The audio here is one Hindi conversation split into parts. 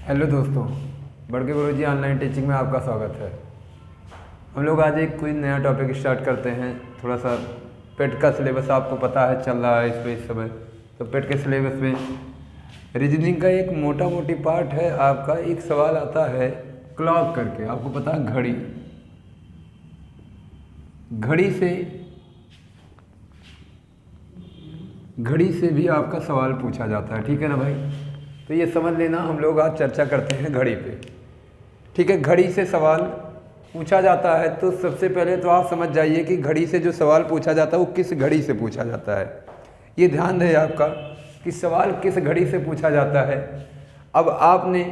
हेलो दोस्तों, बड़के गुरुजी ऑनलाइन टीचिंग में आपका स्वागत है। हम लोग आज एक कोई नया टॉपिक स्टार्ट करते हैं। थोड़ा सा पेट का सिलेबस आपको पता है चल रहा है इस समय, तो पेट के सिलेबस में रीजनिंग का एक मोटा मोटी पार्ट है। आपका एक सवाल आता है क्लॉक करके, आपको पता है घड़ी घड़ी से भी आपका सवाल पूछा जाता है, ठीक है ना भाई। तो ये समझ लेना, हम लोग आज चर्चा करते हैं घड़ी पे, ठीक है। घड़ी से सवाल पूछा जाता है तो सबसे पहले तो आप समझ जाइए कि घड़ी से जो सवाल पूछा जाता है वो किस घड़ी से पूछा जाता है। ये ध्यान रहे आपका कि सवाल किस घड़ी से पूछा जाता है। अब आपने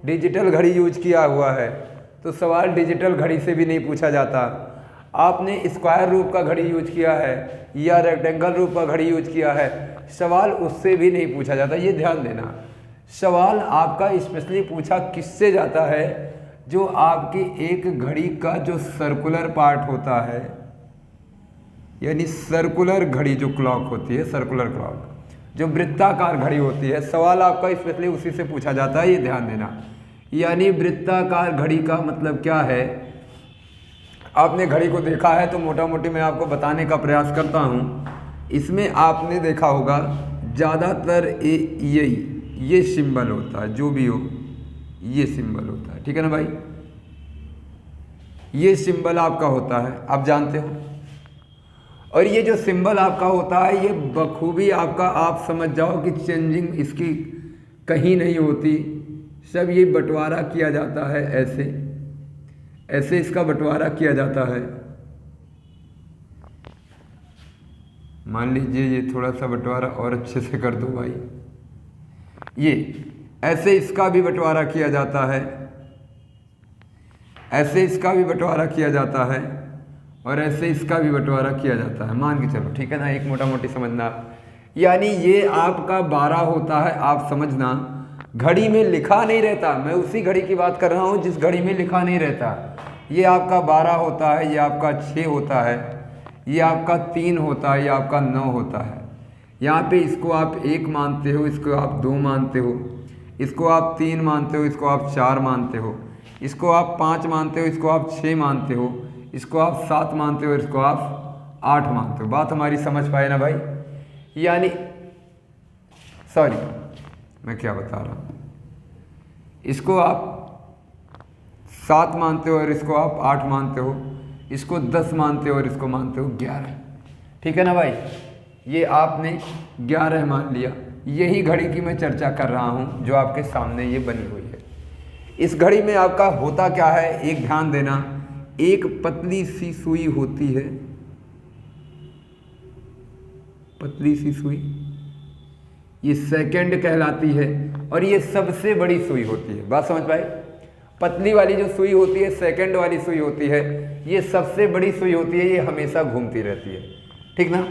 डिजिटल घड़ी यूज किया हुआ है तो सवाल डिजिटल घड़ी से भी नहीं पूछा जाता। आपने स्क्वायर रूप का घड़ी यूज किया है या रेक्टेंगल रूप का घड़ी यूज किया है, सवाल उससे भी नहीं पूछा जाता। ये ध्यान देना, सवाल आपका स्पेशली पूछा किससे जाता है, जो आपकी एक घड़ी का जो सर्कुलर पार्ट होता है, यानी सर्कुलर घड़ी जो क्लॉक होती है, सर्कुलर क्लॉक जो वृत्ताकार घड़ी होती है, सवाल आपका स्पेशली उसी से पूछा जाता है। ये ध्यान देना, यानी वृत्ताकार घड़ी का मतलब क्या है। आपने घड़ी को देखा है तो मोटा मोटी मैं आपको बताने का प्रयास करता हूँ। इसमें आपने देखा होगा ज़्यादातर ये सिंबल होता है, जो भी हो ये सिंबल होता है, ठीक है ना भाई। ये सिंबल आपका होता है, आप जानते हो। और ये जो सिंबल आपका होता है ये बखूबी आपका, आप समझ जाओ कि चेंजिंग इसकी कहीं नहीं होती। सब ये बंटवारा किया जाता है, ऐसे इसका बंटवारा किया जाता है। मान लीजिए ये थोड़ा सा बंटवारा और अच्छे से कर दो भाई। ये ऐसे इसका भी बंटवारा किया जाता है, ऐसे इसका भी बंटवारा किया जाता है और ऐसे इसका भी बंटवारा किया जाता है। मान के चलो, ठीक है ना, एक मोटा मोटी समझना। यानी ये आपका 12 होता है, आप समझना। घड़ी में लिखा नहीं रहता, मैं उसी घड़ी की बात कर रहा हूँ जिस घड़ी में लिखा नहीं रहता। ये आपका 12 होता है, ये आपका 6 होता है, ये आपका 3 होता है, ये आपका 9 होता है। यहाँ पे इसको आप 1 मानते हो, इसको आप 2 मानते हो, इसको आप 3 मानते हो, इसको आप 4 मानते हो, इसको आप 5 मानते हो, इसको आप 6 मानते हो, इसको आप 7 मानते हो, इसको आप 8 मानते हो। बात हमारी समझ पाए ना भाई। यानी सॉरी, मैं क्या बता रहा हूँ, इसको आप 7 मानते हो और इसको आप 8 मानते हो, इसको 10 मानते हो और इसको मानते हो 11, ठीक है ना भाई। ये आपने 11 मान लिया। यही घड़ी की मैं चर्चा कर रहा हूँ जो आपके सामने ये बनी हुई है। इस घड़ी में आपका होता क्या है, एक ध्यान देना। एक पतली सी सुई होती है, पतली सी सुई, ये सेकंड कहलाती है और ये सबसे बड़ी सुई होती है। बात समझ पाए। पतली वाली जो सुई होती है, सेकंड वाली सुई होती है, ये सबसे बड़ी सुई होती है, ये हमेशा घूमती रहती है, ठीक ना।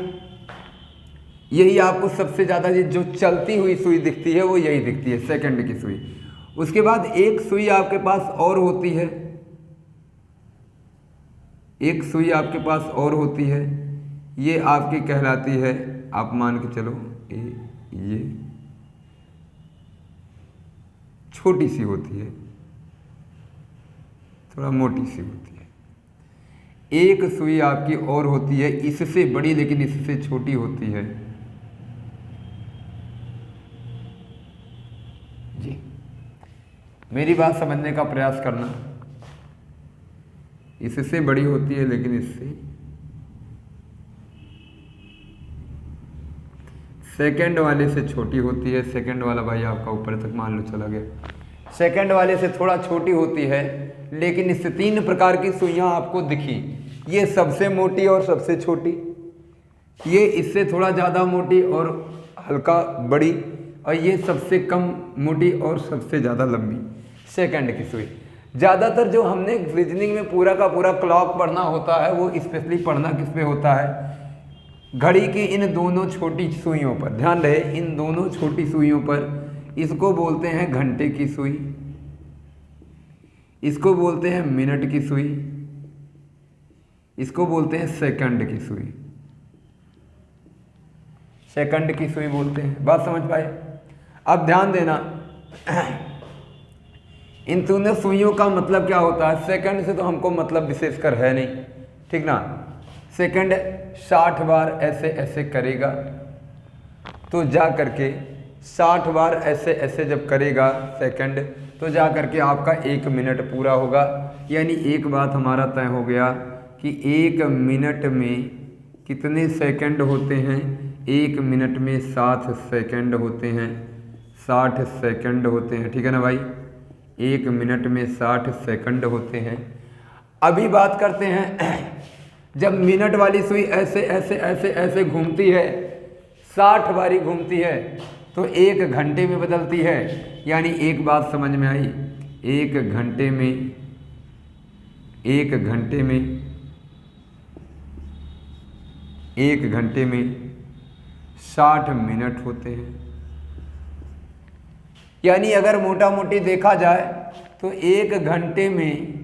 यही आपको सबसे ज़्यादा जो चलती हुई सुई दिखती है वो यही दिखती है, सेकंड की सुई। उसके बाद एक सुई आपके पास और होती है, एक सुई आपके पास और होती है, ये आपकी कहलाती है, आप मान के चलो ये छोटी सी होती है, थोड़ा मोटी सी होती है। एक सुई आपकी और होती है, इससे बड़ी लेकिन इससे छोटी होती है जी। मेरी बात समझने का प्रयास करना। इससे बड़ी होती है लेकिन इससे सेकंड वाले से छोटी होती है। सेकंड वाला भाई आपका ऊपर तक मान लो चला गया। सेकंड वाले से थोड़ा छोटी होती है लेकिन इससे 3 प्रकार की सुइयां आपको दिखी। ये सबसे मोटी और सबसे छोटी, ये इससे थोड़ा ज़्यादा मोटी और हल्का बड़ी, और ये सबसे कम मोटी और सबसे ज़्यादा लंबी, सेकंड की सुई। ज़्यादातर जो हमने रीजनिंग में पूरा का पूरा क्लॉक पढ़ना होता है वो स्पेशली पढ़ना किस पे होता है, घड़ी की इन दोनों छोटी सुइयों पर। ध्यान रहे, इन दोनों छोटी सुइयों पर। इसको बोलते हैं घंटे की सुई, इसको बोलते हैं मिनट की सुई, इसको बोलते हैं सेकंड की सुई, सेकंड की सुई बोलते हैं। बात समझ पाए। अब ध्यान देना, इन तीनों सुइयों का मतलब क्या होता है, सेकंड से तो हमको मतलब विशेषकर है नहीं, ठीक ना। सेकंड 60 बार ऐसे ऐसे करेगा तो जा करके 60 बार ऐसे ऐसे जब करेगा सेकंड, तो जा करके आपका 1 मिनट पूरा होगा। यानी एक बात हमारा तय हो गया कि 1 मिनट में कितने सेकंड होते हैं, 1 मिनट में 60 सेकंड होते हैं, 60 सेकंड होते हैं, ठीक है ना भाई। 1 मिनट में 60 सेकंड होते हैं। अभी बात करते हैं जब मिनट वाली सुई ऐसे ऐसे ऐसे ऐसे घूमती है, 60 बारी घूमती है, तो 1 घंटे में बदलती है। यानी एक बात समझ में आई, 1 घंटे में 1 घंटे में 1 घंटे में 60 मिनट होते हैं। यानी अगर मोटा मोटी देखा जाए तो 1 घंटे में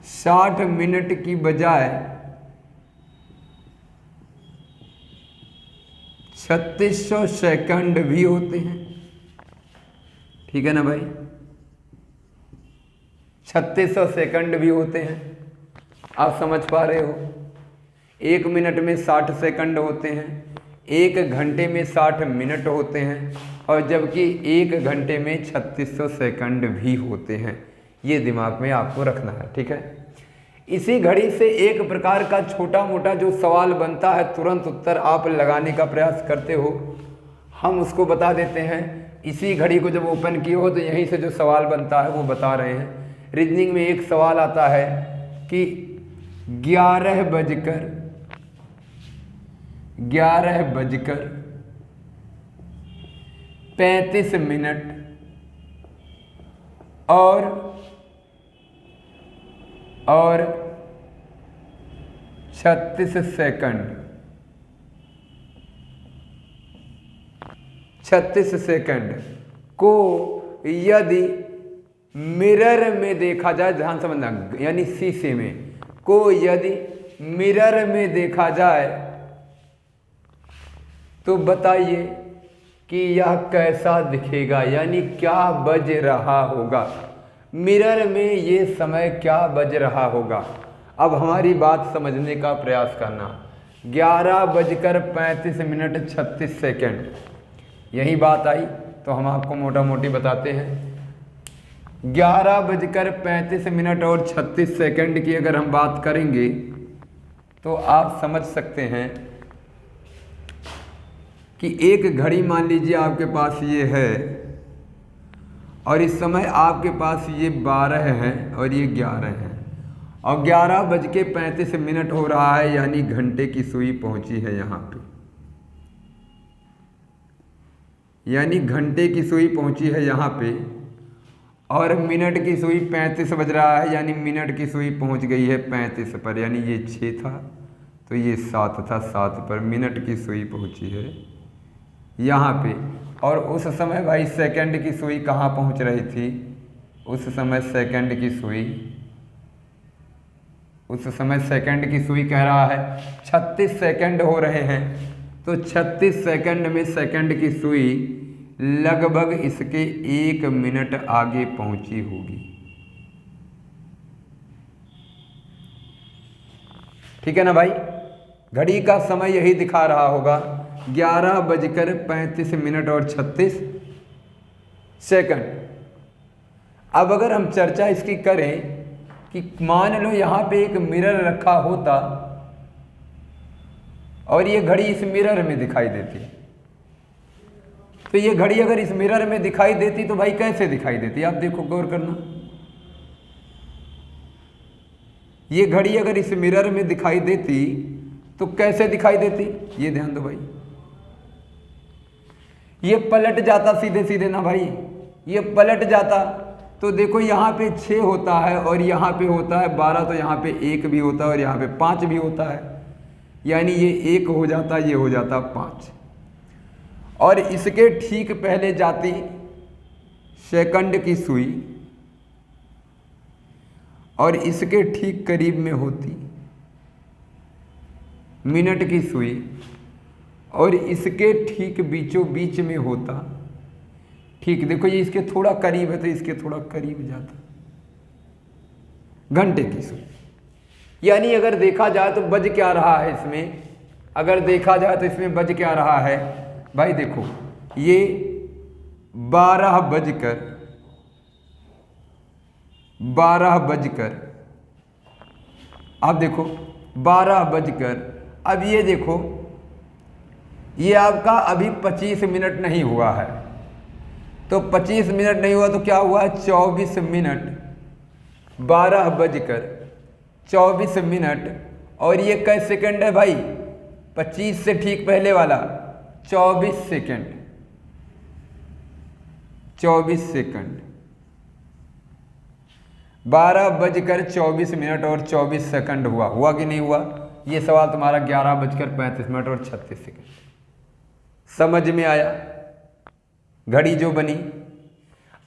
60 मिनट की बजाय 3600 सेकंड भी होते हैं, ठीक है ना भाई। 3600 सेकंड भी होते हैं, आप समझ पा रहे हो। 1 मिनट में 60 सेकंड होते हैं, 1 घंटे में 60 मिनट होते हैं, और जबकि 1 घंटे में 3600 सेकंड भी होते हैं। ये दिमाग में आपको रखना है, ठीक है। इसी घड़ी से एक प्रकार का छोटा मोटा जो सवाल बनता है, तुरंत उत्तर आप लगाने का प्रयास करते हो, हम उसको बता देते हैं। इसी घड़ी को जब ओपन किए हो तो यहीं से जो सवाल बनता है वो बता रहे हैं। रीजनिंग में एक सवाल आता है कि 11:35 मिनट और 36 सेकंड, 36 सेकंड को यदि मिरर में देखा जाए, ध्यान समझना, यानी शीशे में को यदि मिरर में देखा जाए तो बताइए कि यह कैसा दिखेगा, यानी क्या बज रहा होगा। मिरर में ये समय क्या बज रहा होगा। अब हमारी बात समझने का प्रयास करना। 11:35 36 सेकंड, यही बात आई तो हम आपको मोटा मोटी बताते हैं। 11:35 और 36 सेकंड की अगर हम बात करेंगे तो आप समझ सकते हैं कि एक घड़ी मान लीजिए आपके पास ये है, और इस समय आपके पास ये 12 है और ये 11 है, और 11:35 हो रहा है, यानी घंटे की सुई पहुंची है यहाँ पे, यानी घंटे की सुई पहुंची है यहाँ पे, और मिनट की सुई 35 बज रहा है, यानी मिनट की सुई पहुंच गई है 35 पर, यानी ये 6 था तो ये 7 था, 7 पर मिनट की सुई पहुंची है यहाँ पे। और उस समय भाई सेकंड की सुई कहाँ पहुँच रही थी, उस समय सेकंड की सुई, उस समय सेकंड की सुई कह रहा है 36 सेकंड हो रहे हैं, तो 36 सेकंड में सेकंड की सुई लगभग इसके 1 मिनट आगे पहुंची होगी, ठीक है ना भाई। घड़ी का समय यही दिखा रहा होगा, 11:35 और 36 सेकंड। अब अगर हम चर्चा इसकी करें कि मान लो यहाँ पे एक मिरर रखा होता और ये घड़ी इस मिरर में दिखाई देती, तो ये घड़ी अगर इस मिरर में दिखाई देती तो भाई कैसे दिखाई देती, आप देखो गौर करना। ये घड़ी अगर इस मिरर में दिखाई देती तो कैसे दिखाई देती, ये ध्यान दो भाई। ये पलट जाता सीधे सीधे ना भाई, ये पलट जाता तो देखो यहाँ पे 6 होता है और यहाँ पे होता है 12, तो यहाँ पे 1 भी होता है और यहाँ पे 5 भी होता है, यानी ये 1 हो जाता, ये हो जाता 5। और इसके ठीक पहले जाती सेकंड की सुई और इसके ठीक करीब में होती मिनट की सुई और इसके ठीक बीचों बीच में होता ठीक, देखो ये इसके थोड़ा करीब है तो इसके थोड़ा करीब जाता, घंटे की सुई। यानी अगर देखा जाए तो बज क्या रहा है इसमें, अगर देखा जाए तो इसमें बज क्या रहा है भाई, देखो ये 12 बजकर अब देखो 12 बजकर, अब ये देखो ये आपका अभी 25 मिनट नहीं हुआ है, तो 25 मिनट नहीं हुआ तो क्या हुआ, 24 मिनट, 12 बजकर 24 मिनट। और ये कै सेकंड है भाई, 25 से ठीक पहले वाला 24 सेकंड, 24 सेकंड, 12 बजकर 24 मिनट और 24 सेकंड हुआ कि नहीं हुआ। ये सवाल तुम्हारा 11 बजकर 35 मिनट और 36 सेकंड। समझ में आया घड़ी जो बनी।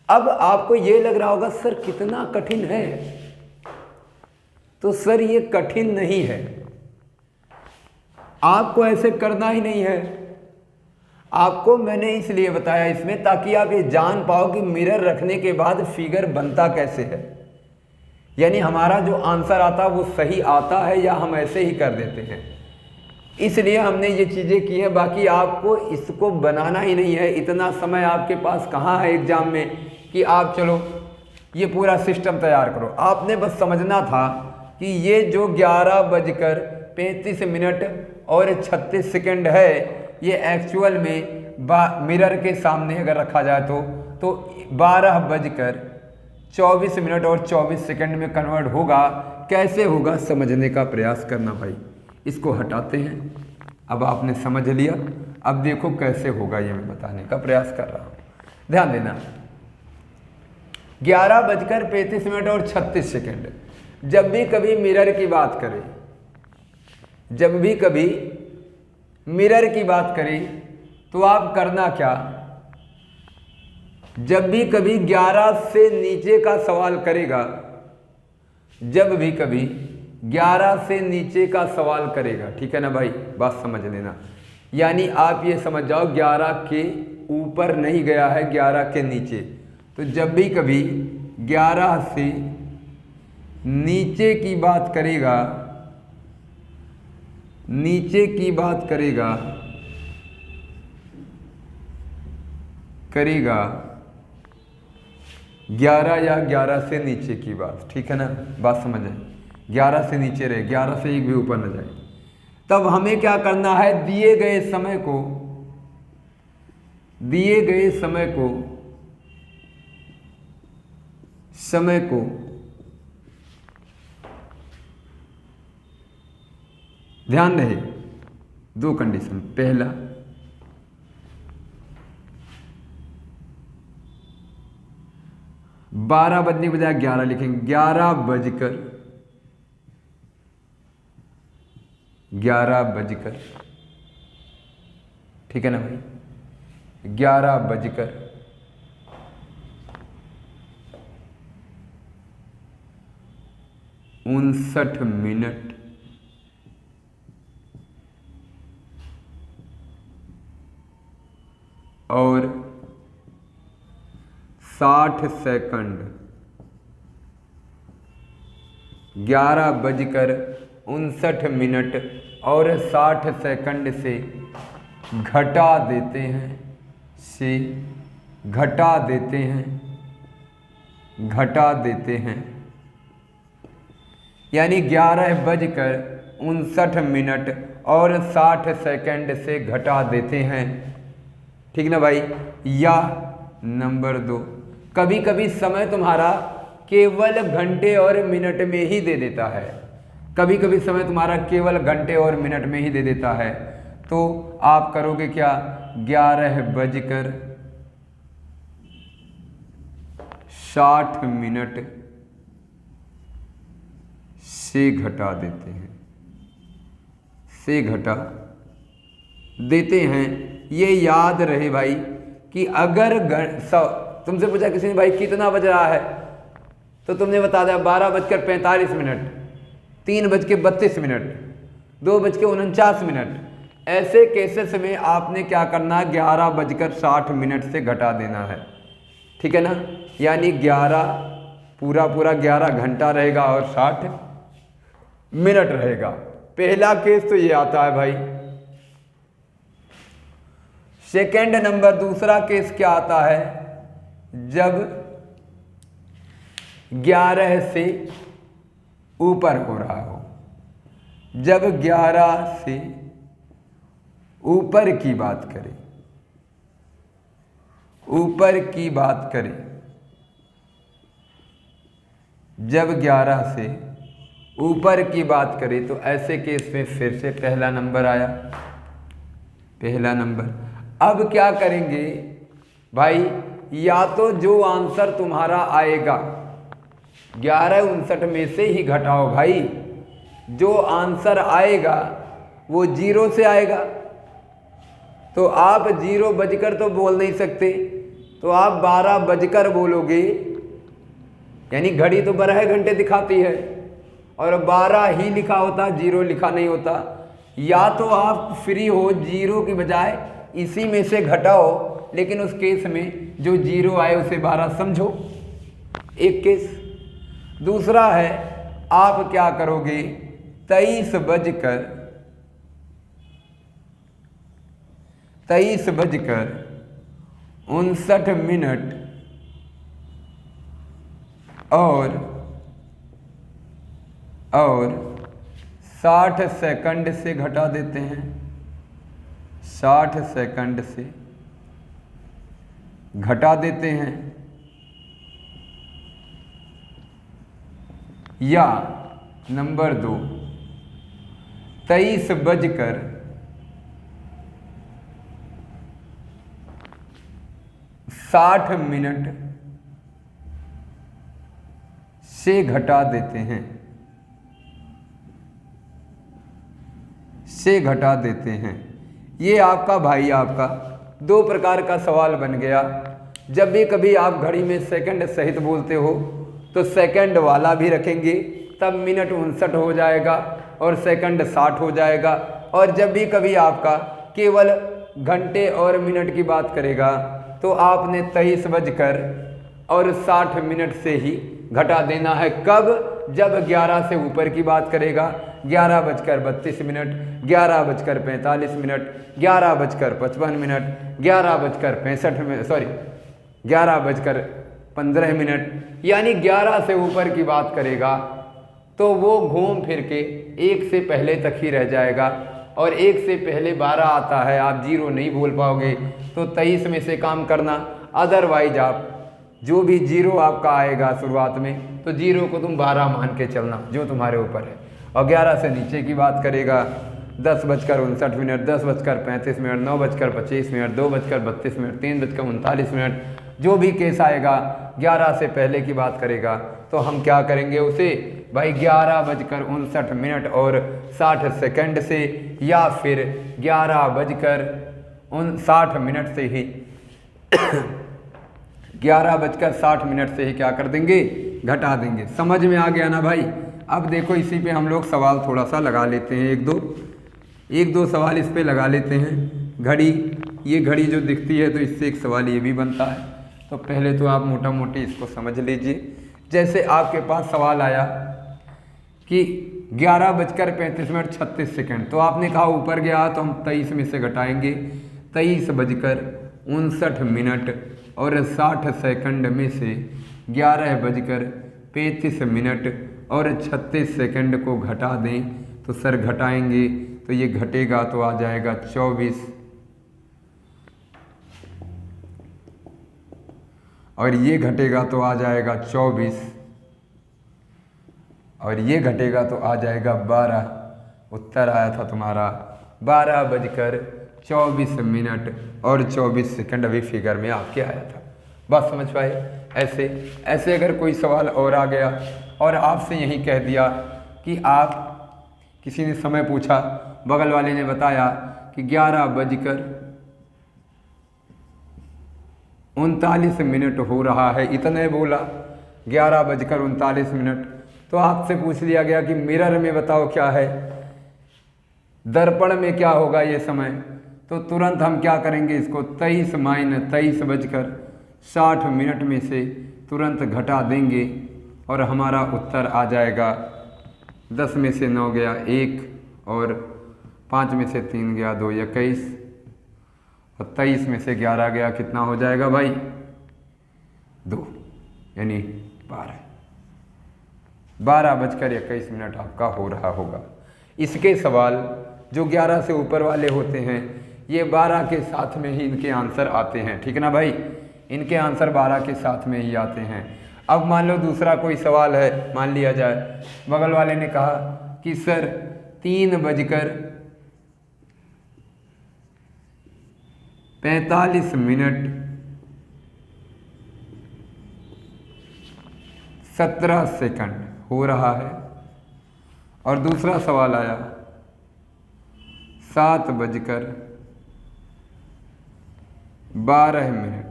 अब आपको ये लग रहा होगा सर कितना कठिन है, तो सर ये कठिन नहीं है, आपको ऐसे करना ही नहीं है। आपको मैंने इसलिए बताया इसमें ताकि आप ये जान पाओ कि मिरर रखने के बाद फिगर बनता कैसे है, यानी हमारा जो आंसर आता वो सही आता है या हम ऐसे ही कर देते हैं। इसलिए हमने ये चीज़ें की हैं, बाकी आपको इसको बनाना ही नहीं है। इतना समय आपके पास कहाँ है एग्जाम में कि आप चलो ये पूरा सिस्टम तैयार करो। आपने बस समझना था कि ये जो 11 बजकर 35 मिनट और 36 सेकंड है, ये एक्चुअल में मिरर के सामने अगर रखा जाए तो 12 बजकर 24 मिनट और 24 सेकंड में कन्वर्ट होगा। कैसे होगा समझने का प्रयास करना भाई। इसको हटाते हैं, अब आपने समझ लिया, अब देखो कैसे होगा ये मैं बताने का प्रयास कर रहा हूँ। ध्यान देना, 11 बजकर 35 मिनट और 36 सेकंड, जब भी कभी मिरर की बात करें, जब भी कभी मिरर की बात करें तो आप करना क्या, जब भी कभी 11 से नीचे का सवाल करेगा, जब भी कभी 11 से नीचे का सवाल करेगा, ठीक है ना भाई, बात समझ लेना। यानी आप ये समझ जाओ 11 के ऊपर नहीं गया है, 11 के नीचे। तो जब भी कभी 11 से नीचे की बात करेगा, नीचे की बात करेगा 11 या 11 से नीचे की बात, ठीक है ना, बात समझ आए। 11 से नीचे रहे, 11 से एक भी ऊपर न जाए। तब हमें क्या करना है, दिए गए समय को, दिए गए समय को ध्यान रहे, दो कंडीशन। पहला, 12 बजने के बजाय 11 लिखेंगे, 11 बजकर, ठीक है ना भाई, 11 बजकर 59 मिनट और 60 सेकंड, 11 बजकर 59 मिनट और 60 सेकंड से घटा देते हैं, घटा देते हैं। यानी 11 बजकर 59 मिनट और 60 सेकंड से घटा देते हैं, ठीक ना भाई। या नंबर 2, कभी कभी समय तुम्हारा केवल घंटे और मिनट में ही दे देता है, कभी कभी समय तुम्हारा केवल घंटे और मिनट में ही दे देता है, तो आप करोगे क्या, 11 बजकर 60 मिनट से घटा देते हैं, से घटा देते हैं। ये याद रहे भाई कि अगर तुमसे पूछा किसी ने भाई कितना बज रहा है, तो तुमने बता दिया 12 बजकर 45 मिनट, 3 बज के 32 मिनट, 2 बज के 49 मिनट। ऐसे केसेस में आपने क्या करना है, 11 बजकर 60 मिनट से घटा देना है। ठीक है ना, यानी 11 पूरा 11 घंटा रहेगा और 60 मिनट रहेगा। पहला केस तो ये आता है भाई। सेकंड नंबर दूसरा केस क्या आता है, जब 11 से ऊपर हो रहा हो। जब 11 से ऊपर की बात करें, ऊपर की बात करें, जब 11 से ऊपर की बात करें तो ऐसे केस में फिर से पहला नंबर आया, पहला नंबर। अब क्या करेंगे भाई, या तो जो आंसर तुम्हारा आएगा 11:59 में से ही घटाओ भाई, जो आंसर आएगा वो 0 से आएगा। तो आप 0 बजकर तो बोल नहीं सकते, तो आप 12 बजकर बोलोगे, यानी घड़ी तो 12 घंटे दिखाती है और 12 ही लिखा होता, 0 लिखा नहीं होता। या तो आप फ्री हो 0 की बजाय इसी में से घटाओ, लेकिन उस केस में जो 0 आए उसे 12 समझो, एक केस। दूसरा है, आप क्या करोगे, 23:59 और 60 सेकंड से घटा देते हैं, 60 सेकंड से घटा देते हैं। या नंबर 2, 23:60 से घटा देते हैं, से घटा देते हैं। ये आपका भाई, आपका 2 प्रकार का सवाल बन गया। जब भी कभी आप घड़ी में सेकंड सहित बोलते हो तो सेकंड वाला भी रखेंगे, तब मिनट 59 हो जाएगा और सेकंड 60 हो जाएगा। और जब भी कभी आपका केवल घंटे और मिनट की बात करेगा तो आपने 23:60 से ही घटा देना है। कब, जब 11 से ऊपर की बात करेगा, 11:32, 11:45, 11:55, 11:15, यानी 11 से ऊपर की बात करेगा तो वो घूम फिर के 1 से पहले तक ही रह जाएगा। और 1 से पहले 12 आता है, आप 0 नहीं बोल पाओगे, तो 23 में से काम करना। अदरवाइज आप जो भी 0 आपका आएगा शुरुआत में, तो 0 को तुम 12 मान के चलना, जो तुम्हारे ऊपर है। और 11 से नीचे की बात करेगा, 10:59, 10:35, 9:25, 2:32, 3:39, जो भी केस आएगा 11 से पहले की बात करेगा तो हम क्या करेंगे उसे भाई 11:59 और 60 सेकंड से, या फिर 11:60 से ही 11:60 से ही क्या कर देंगे, घटा देंगे। समझ में आ गया ना भाई। अब देखो इसी पे हम लोग सवाल थोड़ा सा लगा लेते हैं, एक दो सवाल इस पे लगा लेते हैं। घड़ी, ये घड़ी जो दिखती है तो इससे एक सवाल ये भी बनता है। तो पहले तो आप मोटा मोटी इसको समझ लीजिए। जैसे आपके पास सवाल आया कि 11:35 तो आपने कहा ऊपर गया तो हम 23 में से घटाएंगे, 23:59 और 60 सेकंड में से 11:35 और 36 सेकंड को घटा दें तो सर घटाएंगे तो ये घटेगा तो आ जाएगा 24 और ये घटेगा तो आ जाएगा 24 और ये घटेगा तो आ जाएगा 12। उत्तर आया था तुम्हारा 12:24 और 24 सेकंड अभी फिगर में आपके आया था। बात समझ पाए। ऐसे अगर कोई सवाल और आ गया और आपसे यही कह दिया कि आप, किसी ने समय पूछा, बगल वाले ने बताया कि 11:39 हो रहा है, इतने बोला 11:39, तो आपसे पूछ लिया गया कि मिरर में बताओ क्या है, दर्पण में क्या होगा ये समय, तो तुरंत हम क्या करेंगे, इसको 23 - 23 60 मिनट में से तुरंत घटा देंगे और हमारा उत्तर आ जाएगा 10 में से 9 गया 1 और 5 में से 3 गया 2 21 और 23 में से 11 गया, कितना हो जाएगा भाई 2 यानी 12:21 आपका हो रहा होगा। इसके सवाल जो 11 से ऊपर वाले होते हैं ये 12 के साथ में ही इनके आंसर आते हैं, ठीक है ना भाई, इनके आंसर 12 के साथ में ही आते हैं। अब मान लो दूसरा कोई सवाल है, मान लिया जाए बगल वाले ने कहा कि सर 3:45 17 सेकंड हो रहा है और दूसरा सवाल आया 7:12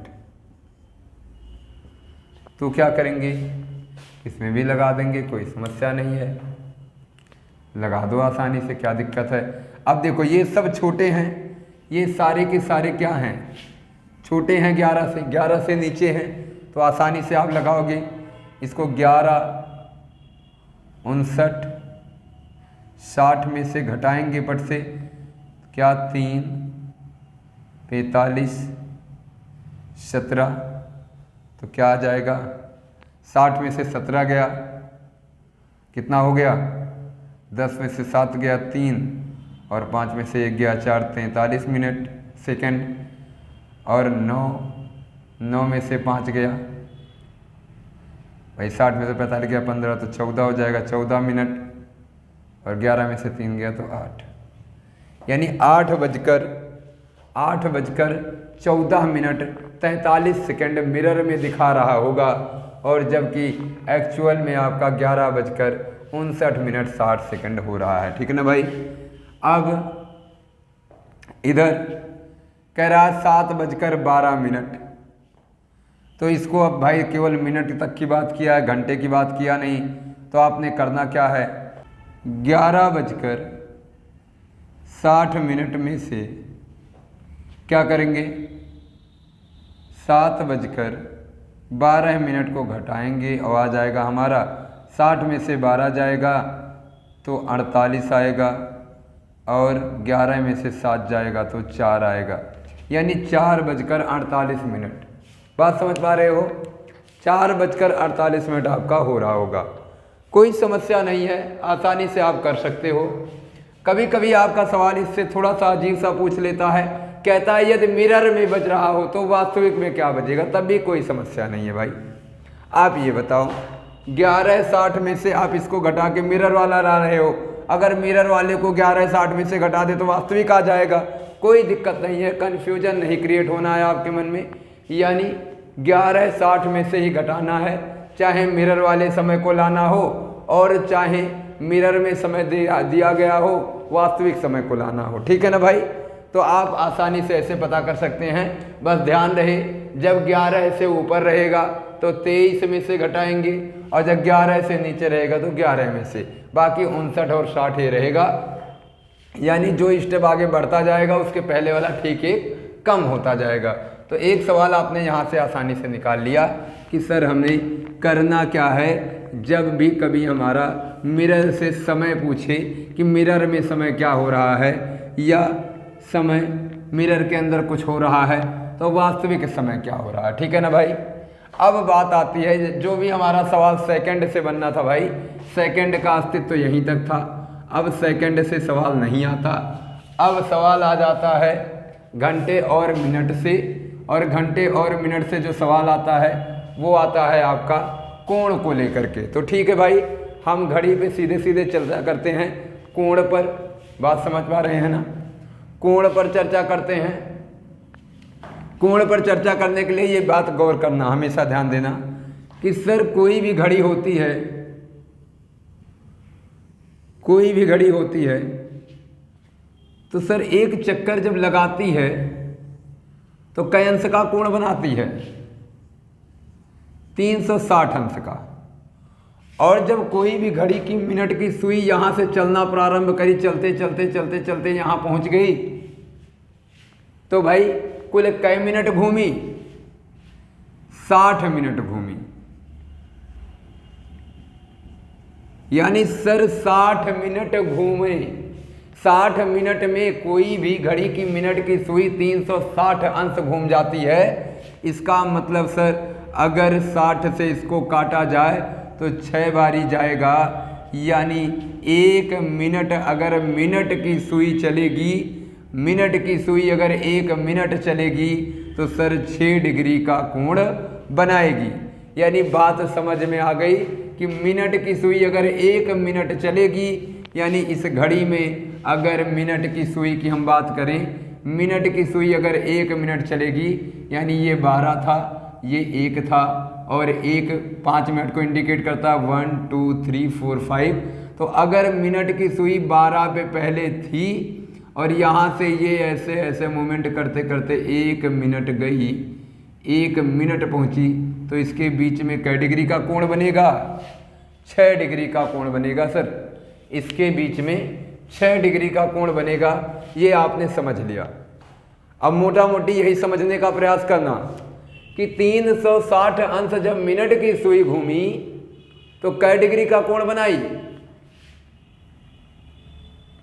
तो क्या करेंगे, इसमें भी लगा देंगे, कोई समस्या नहीं है, लगा दो आसानी से, क्या दिक्कत है। अब देखो ये सब छोटे हैं, ये सारे के सारे क्या हैं, छोटे हैं 11 से नीचे हैं, तो आसानी से आप लगाओगे इसको। 11 59 60 में से घटाएंगे पट से, क्या 3 45 17, तो क्या आ जाएगा 60 में से 17 गया, कितना हो गया 10 में से 7 गया 3 और 5 में से 1 गया 4 43 मिनट सेकंड और 9 में से 5 गया भाई, 60 में से 45 गया 15 तो 14 हो जाएगा 14 मिनट और 11 में से 3 गया तो 8, यानी 8:14 मिरर में दिखा रहा होगा और जबकि एक्चुअल में आपका 11:59 हो रहा है, ठीक है ना भाई। अब इधर कह रहा है 7:12, तो इसको अब भाई केवल मिनट तक की बात किया है, घंटे की बात किया नहीं, तो आपने करना क्या है 11:60 में से क्या करेंगे 7:12 को घटाएंगे और आ जाएगा हमारा 60 में से 12 जाएगा तो 48 आएगा और 11 में से 7 जाएगा तो 4 आएगा, यानी 4:48। बात समझ पा रहे हो, 4:48 आपका हो रहा होगा, कोई समस्या नहीं है, आसानी से आप कर सकते हो। कभी कभी आपका सवाल इससे थोड़ा सा अजीब सा पूछ लेता है, कहता है यदि मिरर में बज रहा हो तो वास्तविक में क्या बजेगा, तब भी कोई समस्या नहीं है भाई। आप ये बताओ 11:60 में से आप इसको घटा के मिरर वाला ला रहे हो, अगर मिरर वाले को 11:60 में से घटा दे तो वास्तविक आ जाएगा, कोई दिक्कत नहीं है, कन्फ्यूजन नहीं क्रिएट होना है आपके मन में, यानी 11:60 में से ही घटाना है, चाहे मिरर वाले समय को लाना हो और चाहे मिरर में समय दिया गया हो वास्तविक समय को लाना हो, ठीक है ना भाई। तो आप आसानी से ऐसे पता कर सकते हैं, बस ध्यान रहे जब 11 से ऊपर रहेगा तो 23 में से घटाएंगे और जब 11 से नीचे रहेगा तो 11 में से, बाकी 59 और 60 ही रहेगा, यानी जो स्टेप आगे बढ़ता जाएगा उसके पहले वाला ठीक है कम होता जाएगा। तो एक सवाल आपने यहाँ से आसानी से निकाल लिया कि सर हमने करना क्या है जब भी कभी हमारा मिरर से समय पूछे कि मिरर में समय क्या हो रहा है या समय मिरर के अंदर कुछ हो रहा है तो वास्तविक समय क्या हो रहा है, ठीक है ना भाई। अब बात आती है, जो भी हमारा सवाल सेकंड से बनना था भाई, सेकंड का अस्तित्व तो यहीं तक था, अब सेकंड से सवाल नहीं आता, अब सवाल आ जाता है घंटे और मिनट से, और घंटे और मिनट से जो सवाल आता है वो आता है आपका कोण को लेकर के। तो ठीक है भाई, हम घड़ी पे सीधे सीधे चर्चा करते हैं कोण पर, बात समझ पा रहे हैं ना, कोण पर चर्चा करते हैं। कोण पर चर्चा करने के लिए ये बात गौर करना, हमेशा ध्यान देना कि सर कोई भी घड़ी होती है, कोई भी घड़ी होती है तो सर एक चक्कर जब लगाती है तो कै अंश का कोण बनाती है 360 अंश का, और जब कोई भी घड़ी की मिनट की सुई यहाँ से चलना प्रारंभ करी, चलते चलते चलते चलते यहाँ पहुँच गई तो भाई कुल कै मिनट घूमी 60 मिनट घूमी, यानी सर 60 मिनट घूमे। 60 मिनट में कोई भी घड़ी की मिनट की सुई 360 अंश घूम जाती है। इसका मतलब सर अगर 60 से इसको काटा जाए तो 6 बारी जाएगा, यानी 1 मिनट अगर मिनट की सुई चलेगी, मिनट की सुई अगर 1 मिनट चलेगी तो सर 6 डिग्री का कोण बनाएगी। यानी बात समझ में आ गई कि मिनट की सुई अगर 1 मिनट चलेगी, यानी इस घड़ी में अगर मिनट की सुई की हम बात करें, मिनट की सुई अगर 1 मिनट चलेगी, यानी ये 12 था, ये 1 था और 1 5 मिनट को इंडिकेट करता 1 2 3 4 5। तो अगर मिनट की सुई 12 पे पहले थी और यहाँ से ये ऐसे ऐसे मूवमेंट करते करते 1 मिनट गई, 1 मिनट पहुँची, तो इसके बीच में कै डिग्री का कोण बनेगा? 6 डिग्री का कोण बनेगा सर। इसके बीच में 6 डिग्री का कोण बनेगा। ये आपने समझ लिया। अब मोटा मोटी यही समझने का प्रयास करना कि 360 अंश जब मिनट की सुई घूमी तो कै डिग्री का कोण बनाई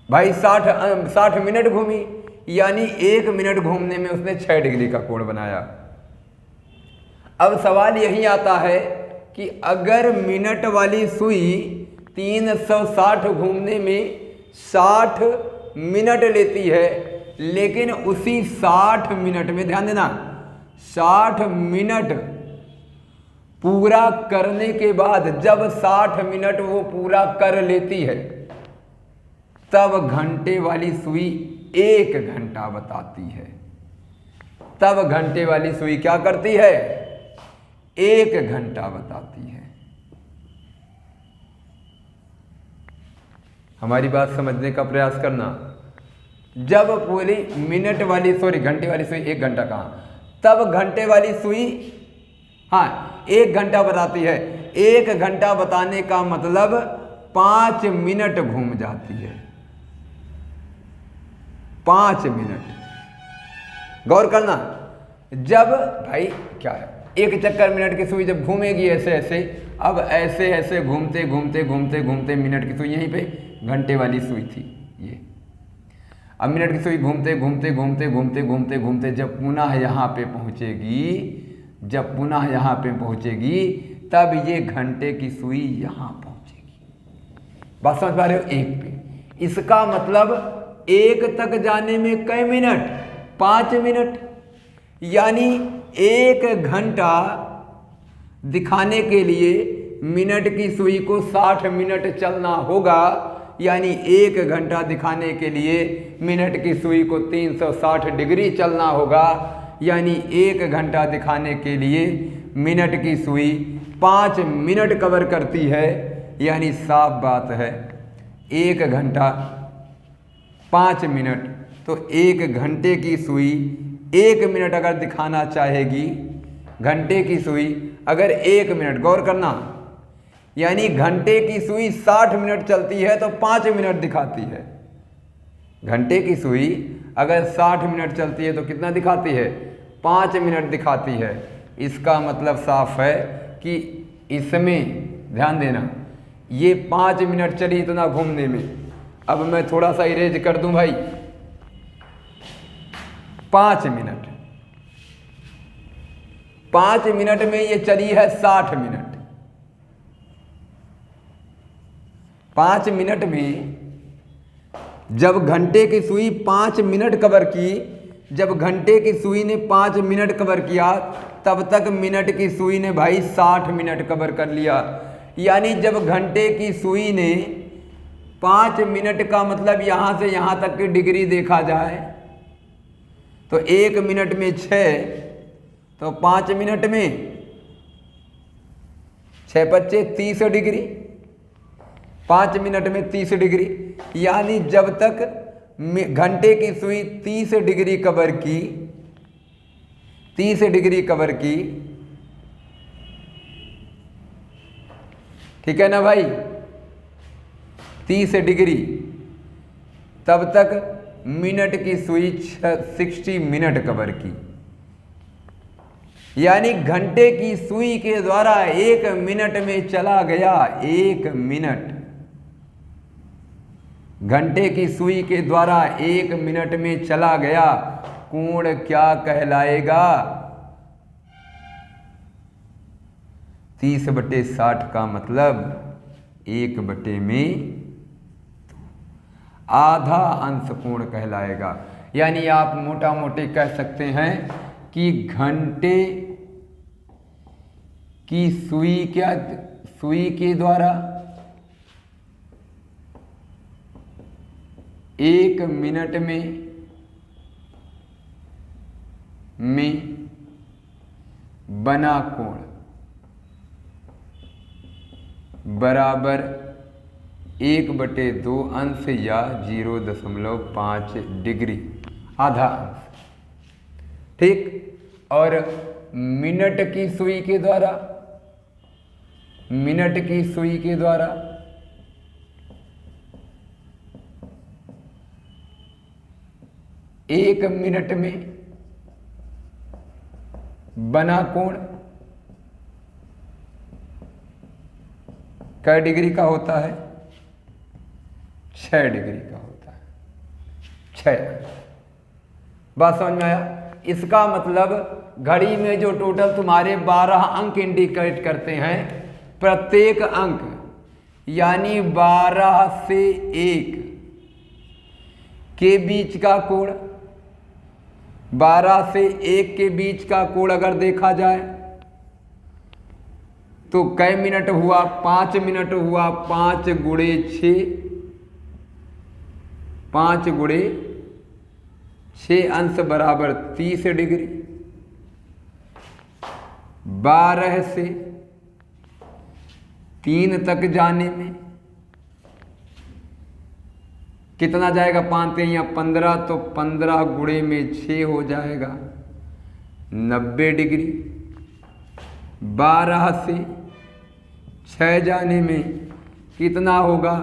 भाई? 60 मिनट घूमी, यानी 1 मिनट घूमने में उसने 6 डिग्री का कोण बनाया। अब सवाल यही आता है कि अगर मिनट वाली सुई 360 घूमने में 60 मिनट लेती है, लेकिन उसी 60 मिनट में, ध्यान देना, 60 मिनट पूरा करने के बाद जब 60 मिनट वो पूरा कर लेती है, तब घंटे वाली सुई 1 घंटा बताती है। तब घंटे वाली सुई क्या करती है? 1 घंटा बताती है। हमारी बात समझने का प्रयास करना। जब पूरी मिनट वाली घंटे वाली सुई 1 घंटा कहाँ, तब घंटे वाली सुई 1 घंटा बताती है। 1 घंटा बताने का मतलब 5 मिनट घूम जाती है। 5 मिनट गौर करना। जब भाई क्या है, 1 चक्कर मिनट की सुई जब घूमेगी ऐसे ऐसे, अब ऐसे ऐसे घूमते घूमते घूमते घूमते मिनट की सुई यहीं पे घंटे वाली सुई थी ये। अब मिनट की सुई घूमते घूमते घूमते घूमते घूमते घूमते जब पुनः यहाँ पे पहुँचेगी, जब पुनः यहाँ पे पहुँचेगी, तब ये घंटे की सुई यहाँ पहुँचेगी। बात समझ पा रहे हो? 1 पे। इसका मतलब 1 तक जाने में कै मिनट? 5 मिनट। यानी 1 घंटा दिखाने के लिए मिनट की सुई को 60 मिनट चलना होगा, यानी 1 घंटा दिखाने के लिए मिनट की सुई को 360 डिग्री चलना होगा, यानी 1 घंटा दिखाने के लिए मिनट की सुई 5 मिनट कवर करती है। यानी साफ बात है 1 घंटा 5 मिनट, तो 1 घंटे की सुई 1 मिनट अगर दिखाना चाहेगी, घंटे की सुई अगर 1 मिनट, गौर करना, यानी घंटे की सुई 60 मिनट चलती है तो 5 मिनट दिखाती है। घंटे की सुई अगर 60 मिनट चलती है तो कितना दिखाती है? 5 मिनट दिखाती है। इसका मतलब साफ है कि इसमें ध्यान देना, ये 5 मिनट चली इतना घूमने में। अब मैं थोड़ा सा इरेज कर दूं भाई, 5 मिनट, 5 मिनट में ये चली है 60 मिनट। 5 मिनट में जब घंटे की सुई 5 मिनट कवर की, जब घंटे की सुई ने 5 मिनट कवर किया, तब तक मिनट की सुई ने भाई 60 मिनट कवर कर लिया। यानी जब घंटे की सुई ने 5 मिनट का मतलब यहाँ से यहाँ तक की डिग्री देखा जाए तो 1 मिनट में 6, तो 5 मिनट में 6 पच्चे 30 डिग्री, 5 मिनट में 30 डिग्री। यानी जब तक घंटे की सुई 30 डिग्री कवर की, 30 डिग्री कवर की, ठीक है ना भाई, 30 डिग्री, तब तक मिनट की सुई 60 मिनट कवर की। यानी घंटे की सुई के द्वारा 1 मिनट में चला गया 1 मिनट, घंटे की सुई के द्वारा 1 मिनट में चला गया कोण क्या कहलाएगा? 30/60 का मतलब 1 में आधा अंश कोण कहलाएगा। यानी आप मोटा मोटी कह सकते हैं कि घंटे की सुई के द्वारा 1 मिनट में बना कोण बराबर 1/2 अंश या 0.5 डिग्री, आधा अंश। ठीक। और मिनट की सुई के द्वारा 1 मिनट में बना कोण कै डिग्री का होता है? 6 डिग्री का होता है। 6। बात समझ में आया? इसका मतलब घड़ी में जो टोटल तुम्हारे 12 अंक इंडिकेट करते हैं, प्रत्येक अंक यानी 12 से 1 के बीच का कोण, 12 से 1 के बीच का कोण अगर देखा जाए तो कै मिनट हुआ? 5 मिनट हुआ। 5 गुणे 6, 5 गुणे 6 अंश बराबर 30 डिग्री। 12 से 3 तक जाने में कितना जाएगा? 5 या 15, तो 15 गुणे में 6 हो जाएगा 90 डिग्री। 12 से 6 जाने में कितना होगा?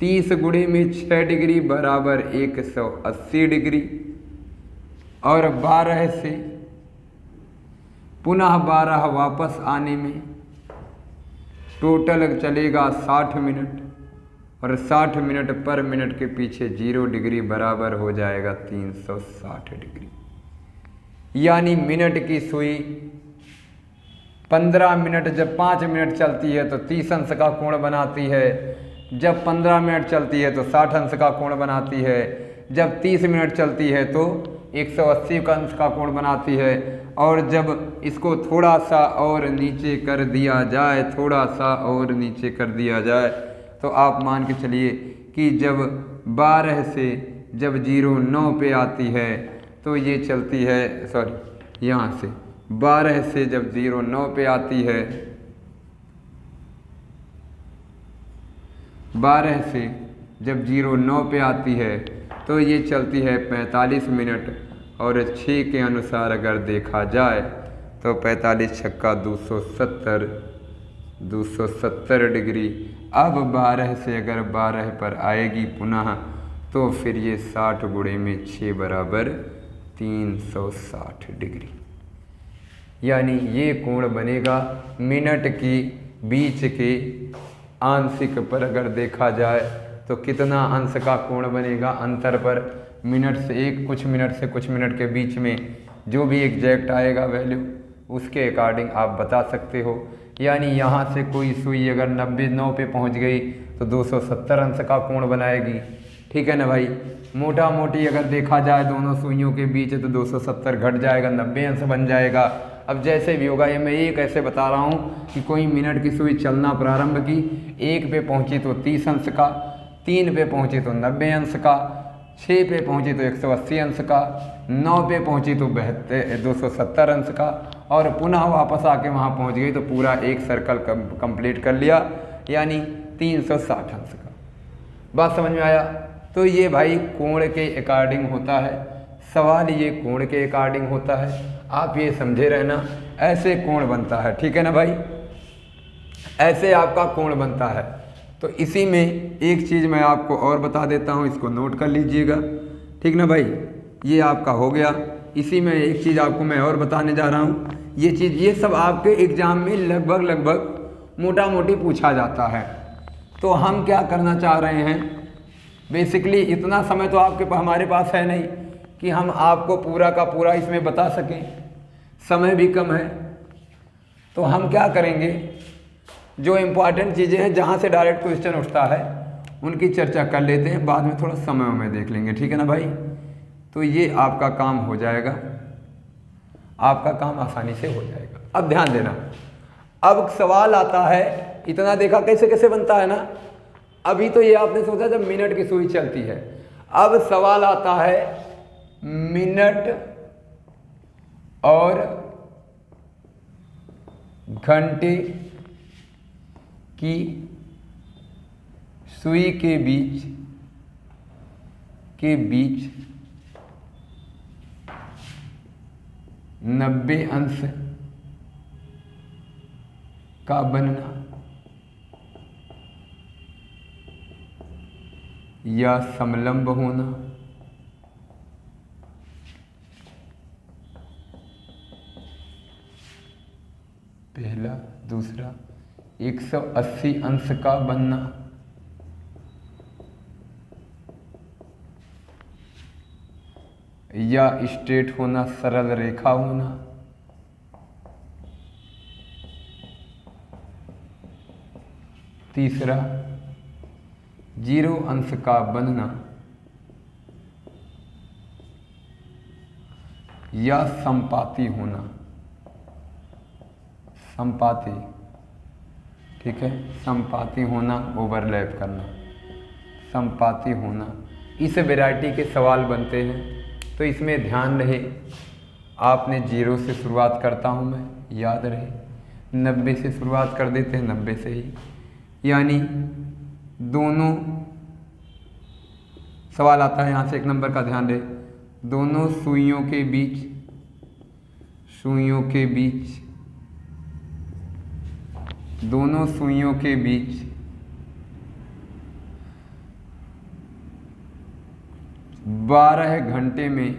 30 गुणे में 6 डिग्री बराबर 180 डिग्री। और 12 से पुनः 12 वापस आने में टोटल चलेगा 60 मिनट, और 60 मिनट पर मिनट के पीछे 0 डिग्री बराबर हो जाएगा 360 डिग्री। यानी मिनट की सुई 15 मिनट, जब 5 मिनट चलती है तो 30 अंश का कोण बनाती है, जब 15 मिनट चलती है तो 60 अंश का कोण बनाती है, जब 30 मिनट चलती है तो 180 का अंश का कोण बनाती है। और जब इसको थोड़ा सा और नीचे कर दिया जाए, थोड़ा सा और नीचे कर दिया जाए, तो आप मान के चलिए कि जब 12 से जब 09 पे आती है तो ये चलती है, सॉरी यहाँ से 12 से जब 09 पे आती है, 12 से जब 09 पे आती है तो ये चलती है 45 मिनट। और 6 के अनुसार अगर देखा जाए तो 45 छक्का 270 डिग्री। अब 12 से अगर 12 पर आएगी पुनः तो फिर ये 60 गुणे में 6 बराबर 360 डिग्री। यानी ये कोण बनेगा मिनट की बीच के आंशिक पर अगर देखा जाए तो कितना अंश का कोण बनेगा अंतर पर, मिनट से एक, कुछ मिनट के बीच में जो भी एग्जैक्ट आएगा वैल्यू उसके अकॉर्डिंग आप बता सकते हो। यानी यहाँ से कोई सुई अगर 99 पे पहुँच गई तो 270 अंश का कोण बनाएगी। ठीक है ना भाई? मोटा मोटी अगर देखा जाए दोनों सुइयों के बीच है तो 270 घट जाएगा, 90 अंश बन जाएगा। अब जैसे भी होगा, ये मैं एक ऐसे बता रहा हूँ कि कोई मिनट की सुई चलना प्रारंभ की, 1 पे पहुँची तो 30 अंश का, 3 पे पहुँची तो 90 अंश का, 6 पे पहुँची तो 180 अंश का, 9 पे पहुँची तो 270 अंश का, और पुनः वापस आके वहाँ पहुँच गई तो पूरा एक सर्कल कंप्लीट कर लिया, यानी 360 अंश का। बात समझ में आया? तो ये भाई कोण के अकॉर्डिंग होता है, सवाल ये कोण के अकॉर्डिंग होता है। आप ये समझे रहना, ऐसे कोण बनता है। ठीक है ना भाई? ऐसे आपका कोण बनता है। तो इसी में एक चीज़ मैं आपको और बता देता हूँ, इसको नोट कर लीजिएगा। ठीक ना भाई? ये आपका हो गया इसी में एक चीज़ आपको मैं और बताने जा रहा हूँ। ये सब आपके एग्ज़ाम में लगभग मोटा मोटी पूछा जाता है। तो हम क्या करना चाह रहे हैं, बेसिकली इतना समय तो हमारे पास है नहीं कि हम आपको पूरा का पूरा इसमें बता सकें, समय भी कम है। तो हम क्या करेंगे, जो इम्पोर्टेंट चीज़ें हैं जहाँ से डायरेक्ट क्वेश्चन उठता है उनकी चर्चा कर लेते हैं, बाद में थोड़ा समय में देख लेंगे, ठीक है ना भाई। तो ये आपका काम हो जाएगा, आपका काम आसानी से हो जाएगा। अब ध्यान देना, अब सवाल आता है, इतना देखा कैसे कैसे बनता है ना। अभी तो ये आपने सोचा जब मिनट की सुई चलती है, अब सवाल आता है मिनट और घंटे की सुई के बीच 90 अंश का बनना या समलंब होना पहला। दूसरा, 180 अंश का बनना या स्ट्रेट होना, सरल रेखा होना। तीसरा, 0 अंश का बनना या समपाती होना, समपाती, ठीक है, समपाती होना, ओवरलैप करना, समपाती होना। इस वैरायटी के सवाल बनते हैं, तो इसमें ध्यान रहे आपने 0 से शुरुआत करता हूँ मैं, याद रहे 90 से शुरुआत कर देते हैं, 90 से ही, यानी दोनों सवाल आता है यहाँ से 1 नंबर का, ध्यान रहे दोनों सुइयों के बीच 12 घंटे में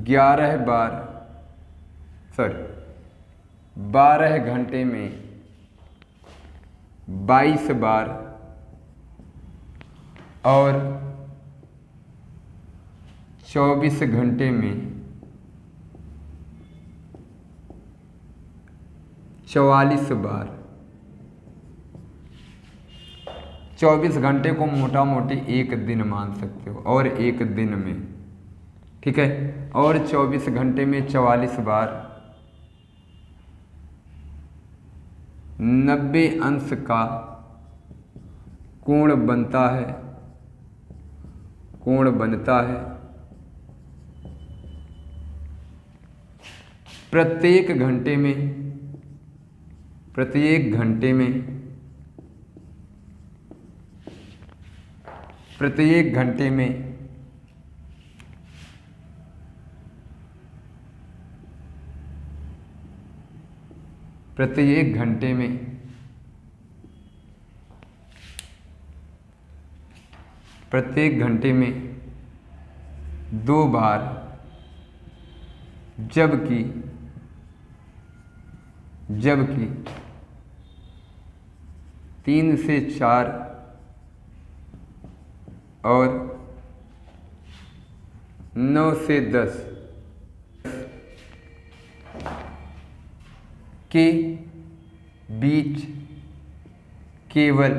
11 बार, 12 घंटे में 22 बार और 24 घंटे में 44 बार। 24 घंटे को मोटा मोटी एक दिन मान सकते हो, और एक दिन में, ठीक है, और 24 घंटे में 44 बार 90 अंश का कोण बनता है, प्रत्येक घंटे में 2 बार, जबकि 3 से 4 और 9 से 10 के बीच केवल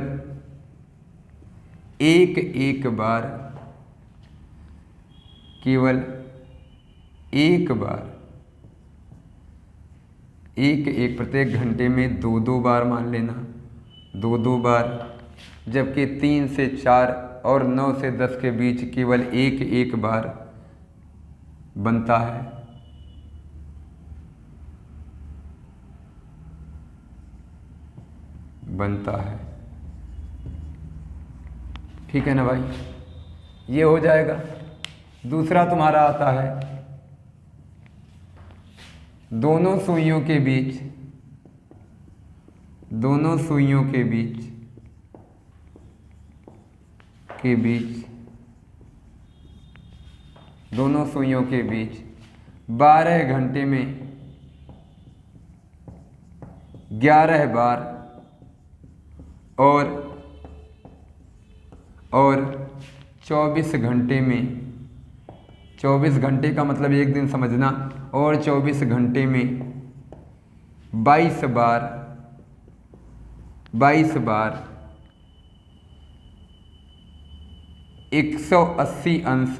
एक बार, प्रत्येक घंटे में 2 बार मान लेना, 2 बार, जबकि 3 से 4 और 9 से 10 के बीच केवल एक बार बनता है। ठीक है ना भाई, ये हो जाएगा। दूसरा तुम्हारा आता है दोनों सुइयों के बीच के बीच, दोनों सुइयों के बीच 12 घंटे में 11 बार और 24 घंटे में, 24 घंटे का मतलब एक दिन समझना, और 24 घंटे में 22 बार 180 अंश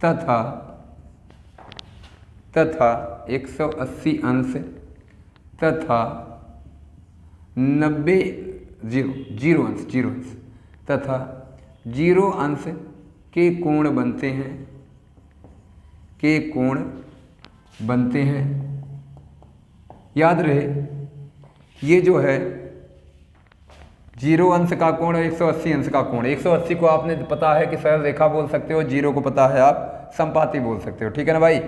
तथा 180 अंश तथा 90 जीरो अंश तथा 0 अंश के कोण बनते हैं। याद रहे, ये जो है 0 अंश का कोण और 180 अंश का कोण, 180 को आपने पता है कि सरल रेखा बोल सकते हो, 0 को पता है आप संपाती बोल सकते हो, ठीक है ना भाई।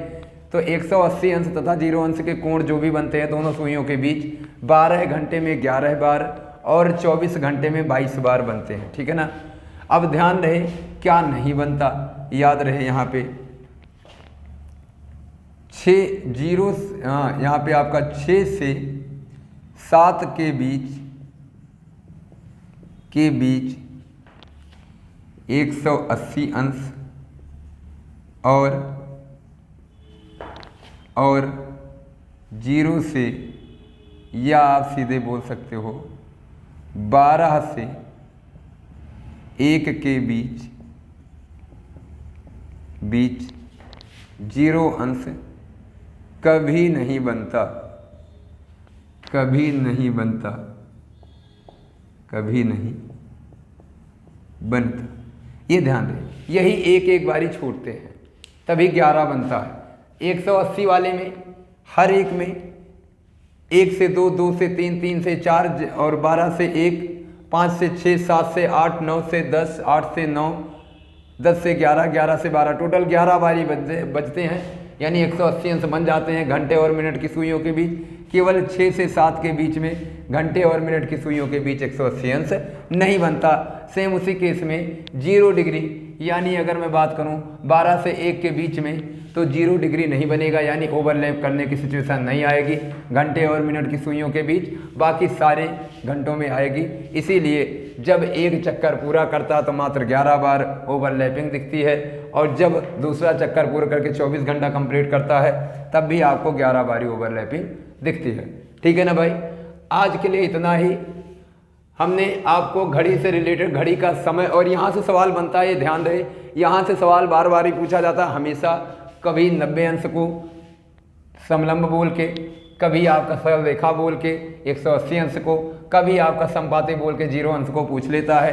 तो 180 अंश तथा 0 अंश के कोण जो भी बनते हैं दोनों सुइयों के बीच 12 घंटे में 11 बार और 24 घंटे में 22 बार बनते हैं, ठीक है ना। अब ध्यान रहे क्या नहीं बनता, याद रहे यहाँ पे 6 जीरो, यहाँ पे आपका 6 से 7 के बीच 180 अंश और 0 से, या आप सीधे बोल सकते हो 12 से 1 के बीच 0 अंश कभी नहीं बनता, कभी नहीं बनता। ये ध्यान रहे, यही एक बारी छूटते हैं तभी 11 बनता है। 180 वाले में हर एक में 1 से 2, 2 से 3, 3 से 4 और 12 से 1, 5 से 6, 7 से 8, 9 से 10, 8 से 9, 10 से 11, 11 से 12, टोटल 11 बारी बजते हैं, यानी 180 अंश बन जाते हैं घंटे और मिनट की सुइयों के बीच। केवल 6 से 7 के बीच में घंटे और मिनट की सुइयों के बीच 180 अंश नहीं बनता। सेम उसी केस में 0 डिग्री, यानी अगर मैं बात करूं 12 से 1 के बीच में तो 0 डिग्री नहीं बनेगा, यानी ओवरलैप करने की सिचुएशन नहीं आएगी घंटे और मिनट की सुइयों के बीच, बाकी सारे घंटों में आएगी। इसीलिए जब एक चक्कर पूरा करता तो मात्र 11 बार ओवरलैपिंग दिखती है, और जब दूसरा चक्कर पूरा करके 24 घंटा कंप्लीट करता है तब भी आपको 11 बारी ओवरलैपिंग दिखती है, ठीक है ना भाई। आज के लिए इतना ही। हमने आपको घड़ी से रिलेटेड, घड़ी का समय, और यहाँ से सवाल बनता है, ये ध्यान रहे, यहाँ से सवाल बार बार ही पूछा जाता है हमेशा। कभी 90 अंश को समलंब बोल के, कभी आपका सरल रेखा बोल के 180 अंश को, कभी आपका संपाती बोल के 0 अंश को पूछ लेता है।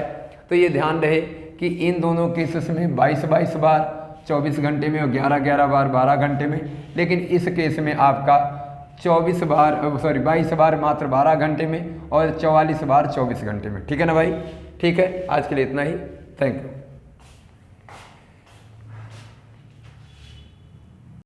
तो ये ध्यान रहे कि इन दोनों केसेस में 22 बार 24 घंटे में और 11 बार 12 घंटे में, लेकिन इस केस में आपका 22 बार मात्र 12 घंटे में और 44 बार 24 घंटे में, ठीक है ना भाई। ठीक है, आज के लिए इतना ही। Thank you.